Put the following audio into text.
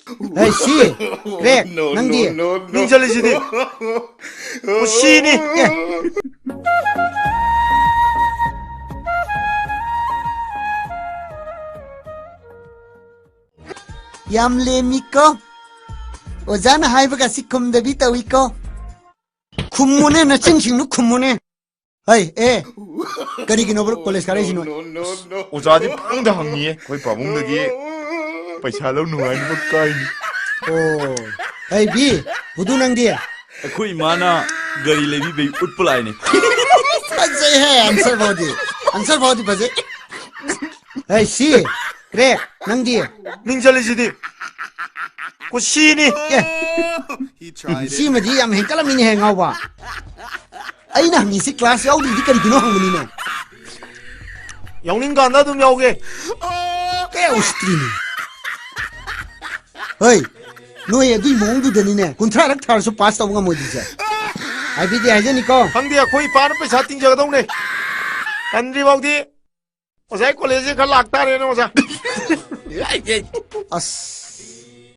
에이 씨 그래 낭디 닝철리시니 시인이 얌레미꺼 오자나 하이브가 시컴더비 떠위꺼 쿰무네 나 찡칭누 쿰무네 에이 에 그리기노브로 콜레스 가레지노 오자지 빵다 항니에 거의 바봉덕이 पैसा lâu 누아이 먹까이 오 에이 비 부두 낭디 कोई माना गरी लेवी बे उत्पलाय ने फजे है आंसर बहुत फजे 에이 씨 그래 낭디 닝철리시니 시인이 씨마지 얌 행깔라미니 행아와 아이나 미시 클래스 야우디 그리기노 항무니네 영린가 나도 мя오게 깨우스트리니 어이 너의 네 몽도 되니네 군트라락 타서 파스 타고가 뭐지지 아이비디 하자니까 황디야 거의 빠른 पैसा 띵저가동네 안리 먹디 오자 콜레지 갈 लागता रहने ओजा 아스